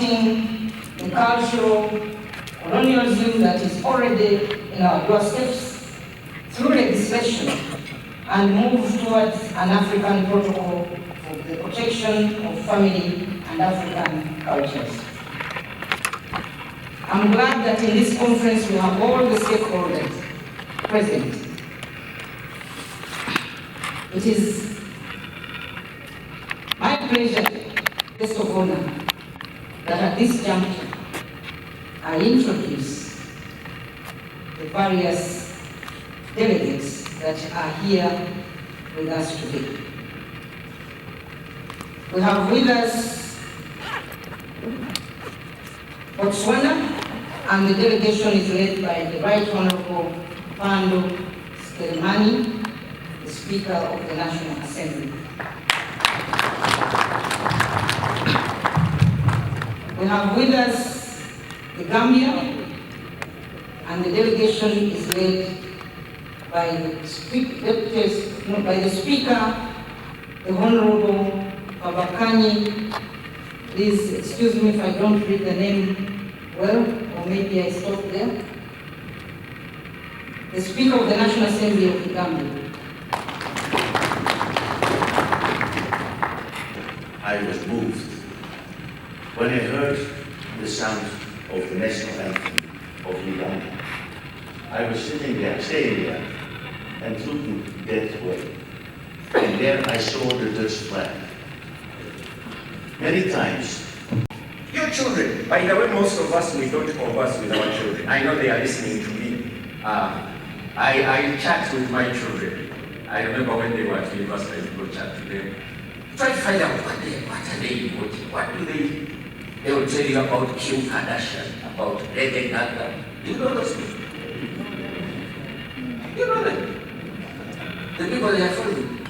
combating the cultural colonialism that is already in our doorsteps through legislation and move towards an African protocol for the protection of family and African cultures. I'm glad that in this conference we have all the stakeholders present. It is my pleasure, guest of honor, that at this juncture I introduce the various delegates that are here with us today. We have with us Botswana, and the delegation is led by the Right Honorable Pando Skelemani, the Speaker of the National Assembly. We have with us the Gambia, and the delegation is led by the Speaker, the Honorable Babakani. Please excuse me if I don't read the name well, or maybe I stop there. The Speaker of the National Assembly of the Gambia. I was moved when I heard the sound of the national anthem of Uganda. I was sitting there, staying there, and looking that way. And there I saw the Dutch flag. Many times. Your children, by the way, most of us, we don't converse with our children. I know they are listening to me. I chat with my children. I remember when they were at university, I would go chat to them. Try to find out what are they devoting, what do they will tell you about Kim Kardashian, about Lady Gaga. You know those people. You know them. The people they are following.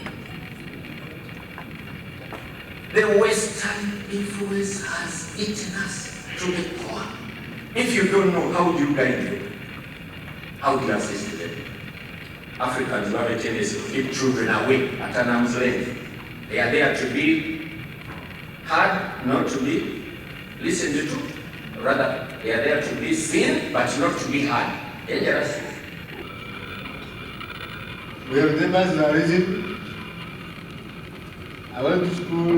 The Western influence has eaten us to the core. If you don't know, how do you guide them? How do you assist them? Africans have a tendency to keep children away at an arm's length. They are there to be heard, not to be listened to. Rather, they are there to be seen, but not to be heard. Dangerous. We have neighbors in our region. I went to school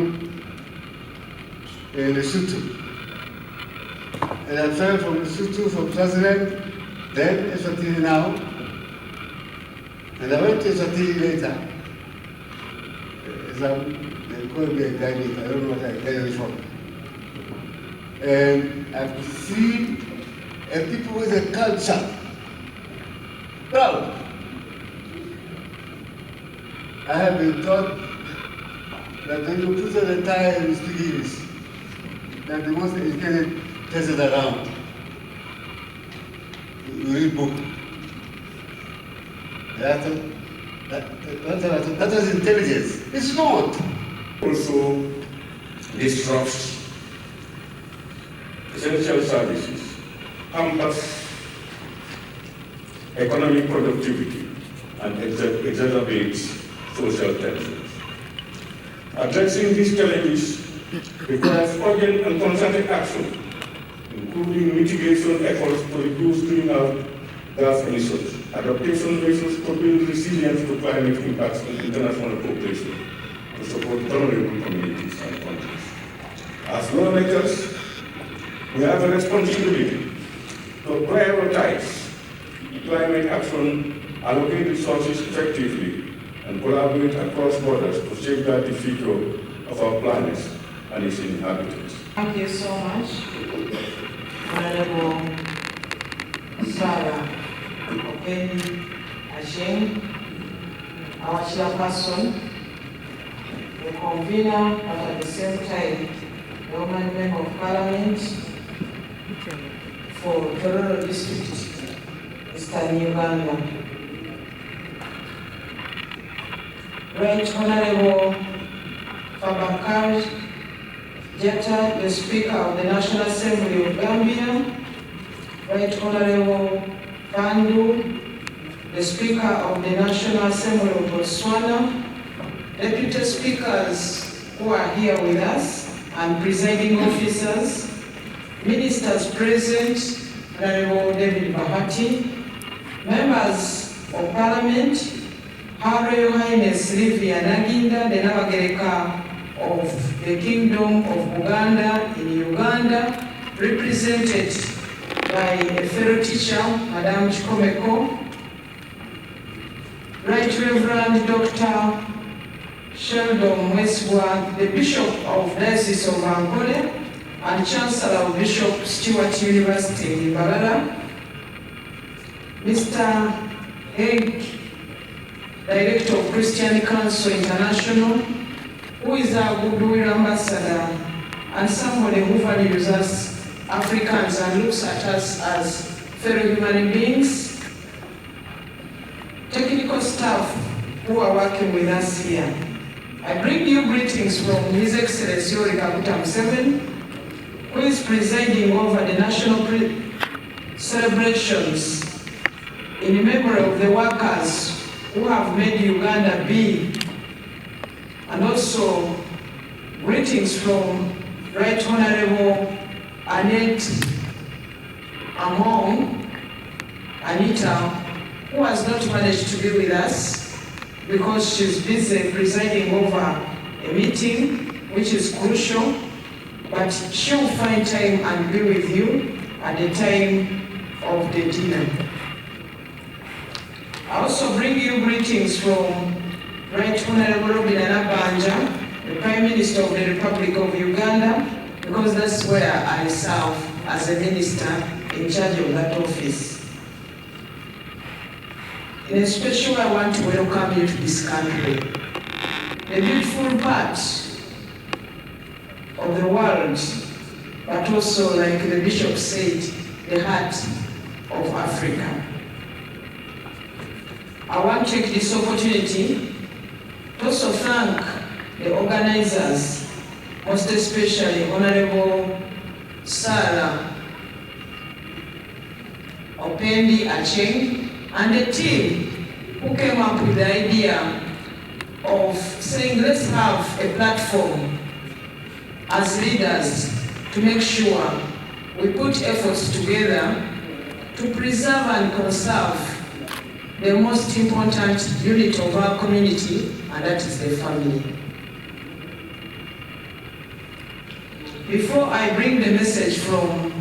in Lesotho. And I fell from Lesotho, from Swaziland, then Eswatini now. And I went to Eswatini later. They called me a Ghanaian, I don't know what I carry from. And I could see a people with a culture. Proud. I have been taught that when you put on a tie and you speak English, that the most educated person around. You read book. That was intelligence. It's not. Also disrupts essential services, hampers economic productivity, and exacerbates social tensions. Addressing these challenges requires urgent and concerted action, including mitigation efforts to reduce greenhouse gas emissions, adaptation measures to build resilience to climate impacts, and international cooperation to support vulnerable communities and countries. As lawmakers, we have a responsibility to prioritize climate action, allocate resources effectively, and collaborate across borders to safeguard the future of our planet and its inhabitants. Thank you so much, Honorable Sarah Opendi Asheng, our chairperson, the convener, but at the same time, the woman member of Parliament for Tororo District, Eastern Uganda. Right Honorable Fabakar Jetta, the Speaker of the National Assembly of Gambia. Right Honorable Pandu, the Speaker of the National Assembly of Botswana. Deputy Speakers who are here with us and presiding officers, ministers present, Honorable David Bahati, members of Parliament, Her Royal Highness Livia Naginda, the Nabagereka of the Kingdom of Buganda in Uganda, represented by a fellow teacher, Madame Chikomeko, Right Reverend Dr. Sheldon Westworth, the Bishop of Diocese of Ankole, and Chancellor of Bishop Stewart University in Balala, Mr. Haig, Director of Christian Council International, who is our goodwill ambassador and somebody who values us Africans and looks at us as fellow human beings, technical staff who are working with us here. I bring you greetings from His Excellency Yoweri Kaguta Museveni, who is presiding over the national celebrations in memory of the workers who have made Uganda be, and also greetings from Right Honorable Anitah Among, Anitah, who has not managed to be with us because she's busy presiding over a meeting which is crucial, but she'll find time and be with you at the time of the dinner. I also bring you greetings from Right Honorable Robin Anabanja, the Prime Minister of the Republic of Uganda, because that's where I serve as a minister in charge of that office. In a special way, I want to welcome you to this country, the beautiful part of the world, but also, like the Bishop said, the heart of Africa. I want to take this opportunity to also thank the organizers, most especially Honorable Sarah Opendi Acheng, and the team who came up with the idea of saying, let's have a platform as leaders to make sure we put efforts together to preserve and conserve the most important unit of our community, and that is the family. Before I bring the message from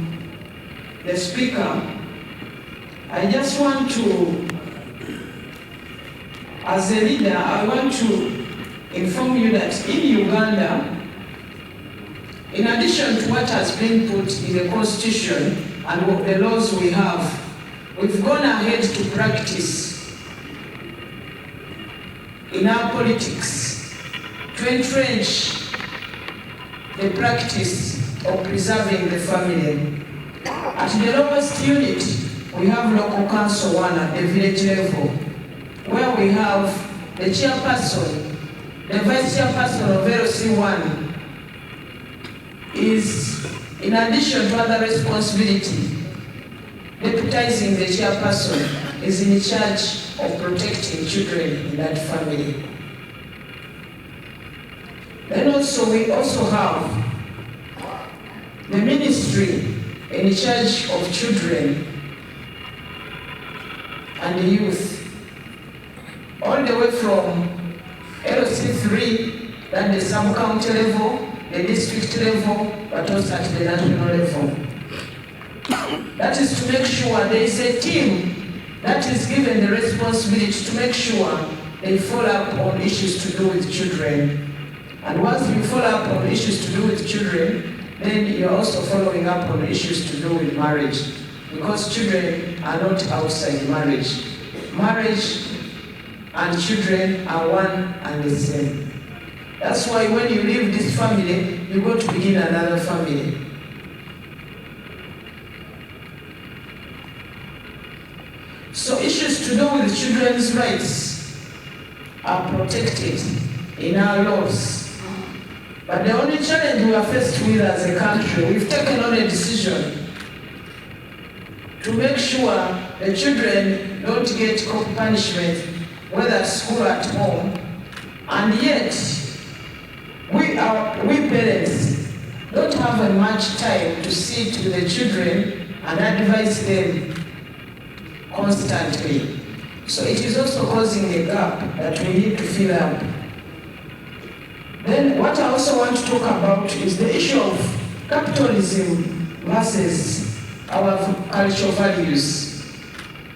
the speaker, I just want to, as a leader, I want to inform you that in Uganda, in addition to what has been put in the Constitution and the laws we have, we've gone ahead to practice in our politics to entrench the practice of preserving the family. At the lowest unit, we have local council one at the village level, where we have the chairperson, the vice chairperson of LC1 is, in addition to other responsibility, deputizing the chairperson, is in charge of protecting children in that family. Then also, we also have the ministry in charge of children and the youth, all the way from LC3, that the sub-county level, the district level, but also at the national level. That is to make sure there is a team that is given the responsibility to make sure they follow up on issues to do with children. And once you follow up on issues to do with children, then you're also following up on issues to do with marriage, because children are not outside marriage. Marriage and children are one and the same. That's why when you leave this family, you go to begin another family. So issues to do with children's rights are protected in our laws. But the only challenge we are faced with as a country, we've taken on a decision to make sure the children don't get corporal punishment, whether at school or at home, and yet we parents don't have much time to sit with the children and advise them constantly. So it is also causing a gap that we need to fill up. Then what I also want to talk about is the issue of capitalism versus our cultural values.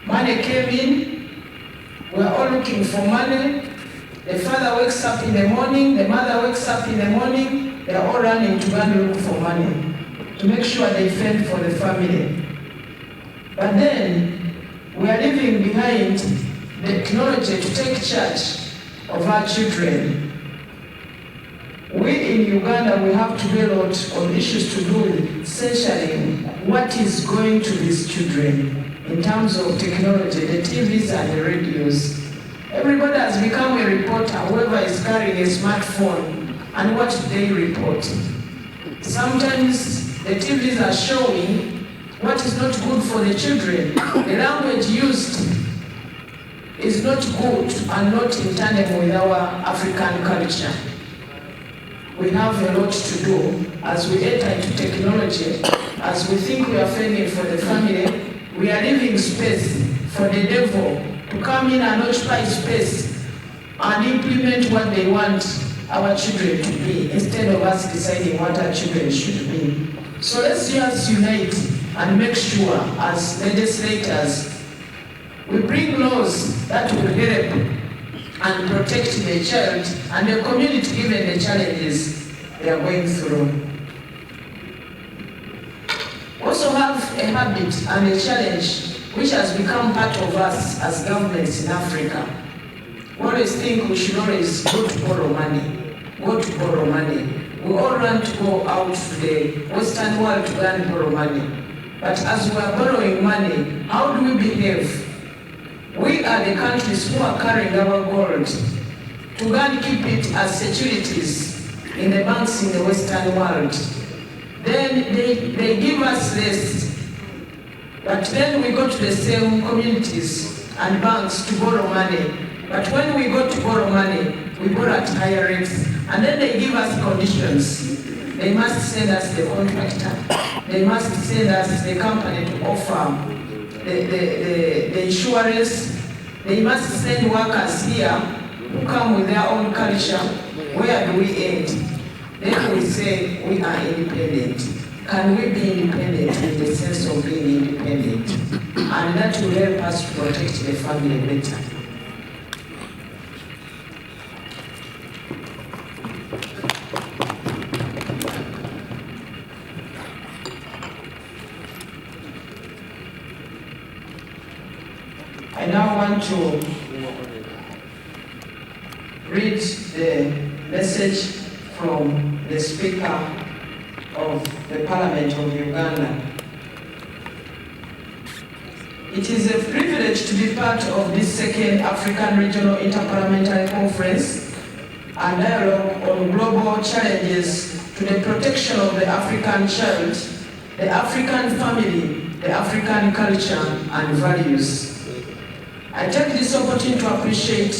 Money came in, we're all looking for money. The father wakes up in the morning, the mother wakes up in the morning, they're all running to go and look for money to make sure they fend for the family. But then we are leaving behind the technology to take charge of our children. We in Uganda, we have to do a lot of issues to do with censoring what is going to these children in terms of technology, the TVs and the radios. Everybody has become a reporter, whoever is carrying a smartphone, and what they report. Sometimes the TVs are showing what is not good for the children. The language used is not good and not in tandem with our African culture. We have a lot to do as we enter into technology, as we think we are fending for the family. We are leaving space for the devil to come in and occupy space and implement what they want our children to be, instead of us deciding what our children should be. So let's just unite and make sure, as legislators, we bring laws that will help and protect the child and the community given the challenges they are going through. Also have a habit and a challenge which has become part of us as governments in Africa. We always think we should always go to borrow money, go to borrow money. We all want to go out to the Western world to go and borrow money. But as we are borrowing money, how do we behave? We are the countries who are carrying our gold to go and keep it as securities in the banks in the Western world. Then they give us less. But then we go to the same communities and banks to borrow money. But when we go to borrow money, we borrow at higher rates. And then they give us conditions. They must send us the contractor. They must send us the company to offer the insurance. They must send workers here who come with their own culture. Where do we end? Then we say we are independent. Can we be independent in the sense of being independent? And that will help us to protect the family better. I now want to read the message from the Speaker of the Parliament of Uganda. It is a privilege to be part of this second African Regional Inter-Parliamentary Conference and dialogue on global challenges to the protection of the African child, the African family, the African culture and values. I take this opportunity to appreciate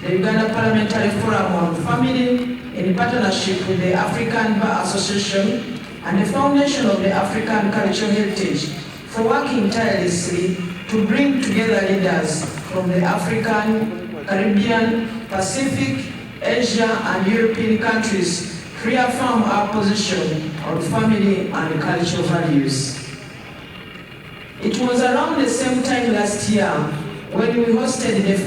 the Uganda Parliamentary Forum on Family in partnership with the African Bar Association and the Foundation of the African Cultural Heritage for working tirelessly to bring together leaders from the African, Caribbean, Pacific, Asia and European countries to reaffirm our position on family and cultural values. It was around the same time last year when we hosted the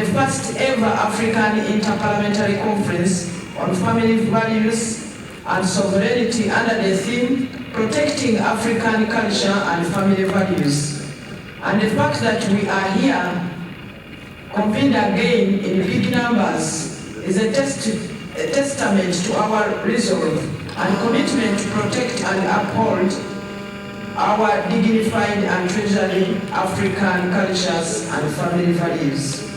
first ever African Inter-Parliamentary Conference on Family Values and Sovereignty under the theme, Protecting African Culture and Family Values. And the fact that we are here, convened again in big numbers, is a testament to our resolve and commitment to protect and uphold our dignified and treasured African cultures and family values.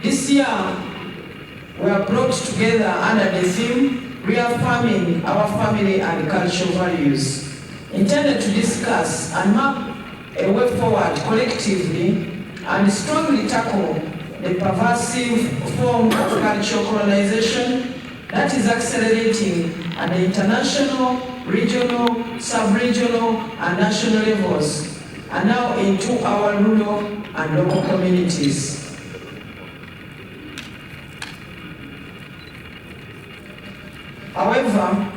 This year, we are brought together under the theme, Reaffirming Our Family and Cultural Values, intended to discuss and map a way forward collectively and strongly tackle the pervasive form of cultural colonization, that is accelerating at the international, regional, sub-regional, and national levels, and now into our rural and local communities. However,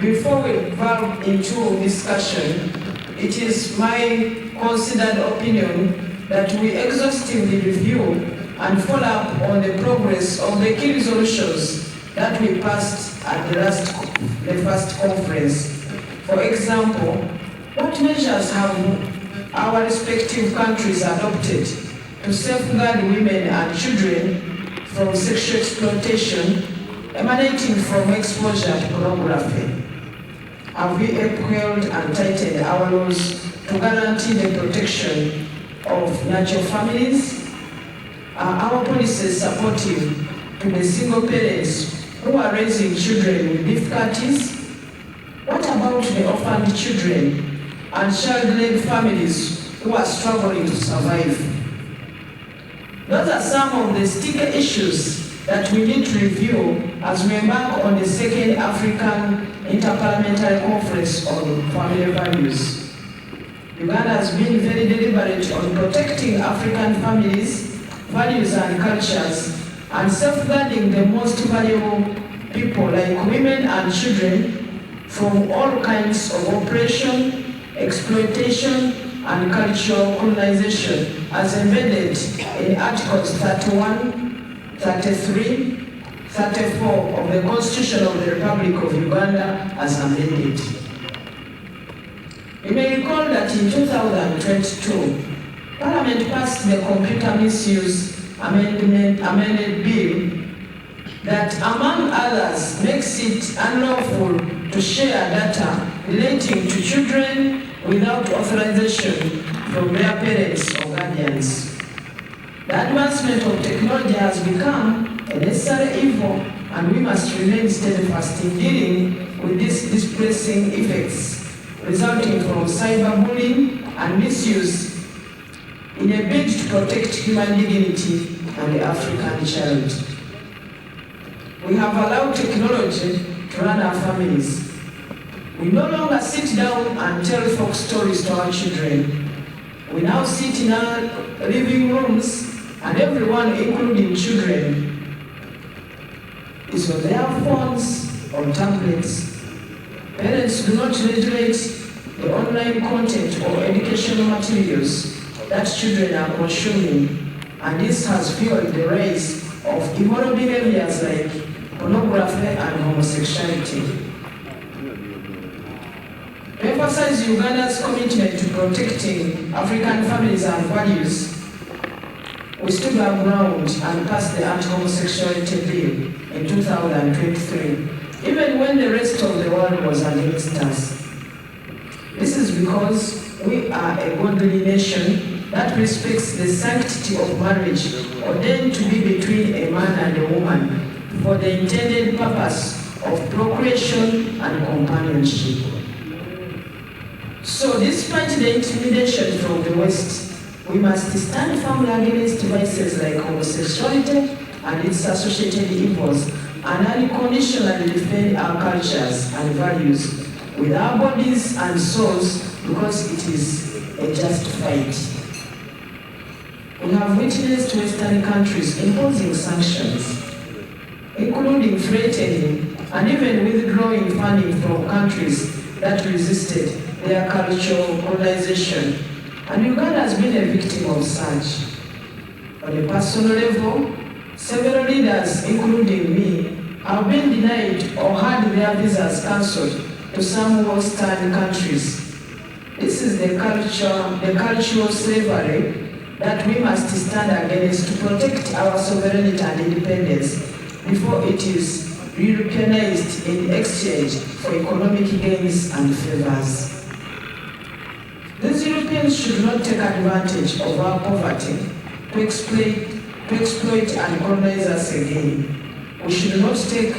before we delve into discussion, it is my considered opinion that we exhaustively review and follow up on the progress of the key resolutions that we passed at the first conference. For example, what measures have our respective countries adopted to safeguard women and children from sexual exploitation emanating from exposure to pornography? Have we upheld and tightened our laws to guarantee the protection of natural families? Are our policies supportive to the single parents who are raising children with difficulties? What about the orphaned children and child-led families who are struggling to survive? Those are some of the sticky issues that we need to review as we embark on the second African Inter-Parliamentary Conference on Family Values. Uganda has been very deliberate on protecting African families, values and cultures, and safeguarding the most valuable people like women and children from all kinds of oppression, exploitation, and cultural colonization as embedded in Articles 31, 33, 34 of the Constitution of the Republic of Uganda as amended. You may recall that in 2022, Parliament passed the Computer Misuse Amended Bill that, among others, makes it unlawful to share data relating to children without authorization from their parents or guardians. The advancement of technology has become a necessary evil, and we must remain steadfast in dealing with these distressing effects resulting from cyberbullying and misuse in a bid to protect human dignity and the African child. We have allowed technology to run our families. We no longer sit down and tell folk stories to our children. We now sit in our living rooms, and everyone, including children, is on their phones or tablets. Parents do not regulate the online content or educational materials that children are consuming, and this has fueled the rise of immoral behaviors like pornography and homosexuality. To emphasize Uganda's commitment to protecting African families and values, we stood our ground and passed the Anti-Homosexuality Bill in 2023, even when the rest of the world was against us. This is because we are a godly nation that respects the sanctity of marriage ordained to be between a man and a woman for the intended purpose of procreation and companionship. So, despite the intimidation from the West, we must stand firmly against vices like homosexuality and its associated evils, and unconditionally defend our cultures and values with our bodies and souls, because it is a just fight. We have witnessed Western countries imposing sanctions, including threatening and even withdrawing funding from countries that resisted their cultural colonization, and Uganda has been a victim of such. On a personal level, several leaders, including me, have been denied or had their visas cancelled to some Western countries. This is the cultural slavery that we must stand against to protect our sovereignty and independence before it is Europeanized in exchange for economic gains and favors. These Europeans should not take advantage of our poverty to exploit and colonize us again. We should not take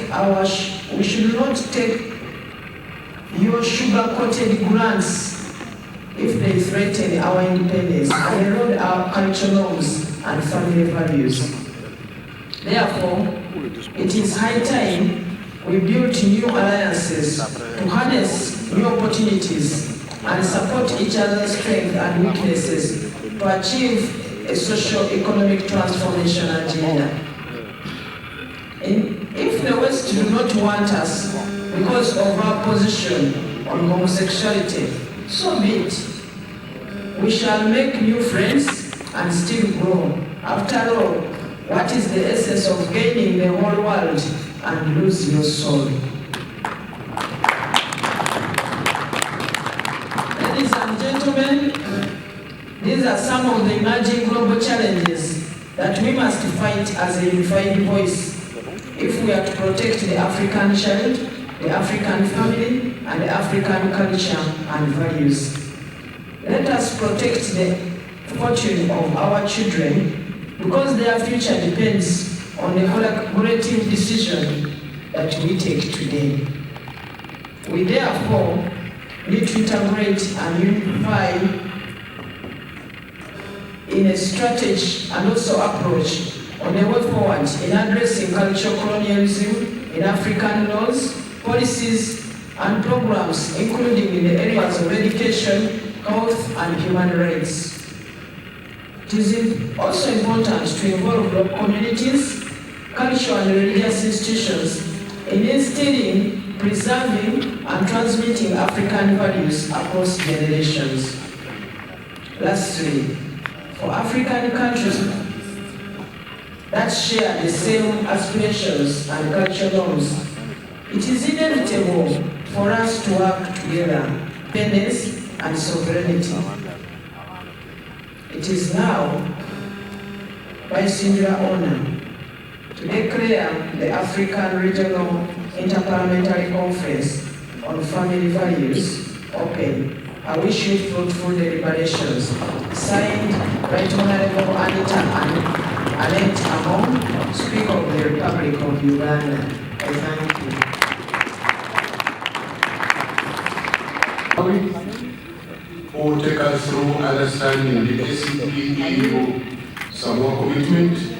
your sugar-coated grants if they threaten our independence and erode our cultural norms and family values. Therefore, it is high time we built new alliances to harness new opportunities and support each other's strengths and weaknesses to achieve a socio-economic transformation agenda. If the West do not want us because of our position on homosexuality, so be it. We shall make new friends and still grow. After all, what is the essence of gaining the whole world and lose your soul? Ladies and gentlemen, these are some of the emerging global challenges that we must fight as a unified voice if we are to protect the African child, the African family, and the African culture and values. Let us protect the fortune of our children because their future depends on the collaborative decision that we take today. We therefore need to integrate and unify in a strategy and also approach on the way forward in addressing cultural colonialism in African laws, policies, and programs, including in the areas of education, health, and human rights. It is also important to involve local communities, cultural and religious institutions in instilling, preserving, and transmitting African values across generations. Lastly, for African countries that share the same aspirations and cultural norms, it is inevitable for us to work together, independence and sovereignty. It is now my singular honor to declare the African Regional Inter-Parliamentary Conference on Family Values open. I wish you fruitful deliberations. Signed, Right Honorable Anitah Among, Speaker of the Republic of Uganda. I thank you. Who will take us through understanding the ACP-EU Samoa commitment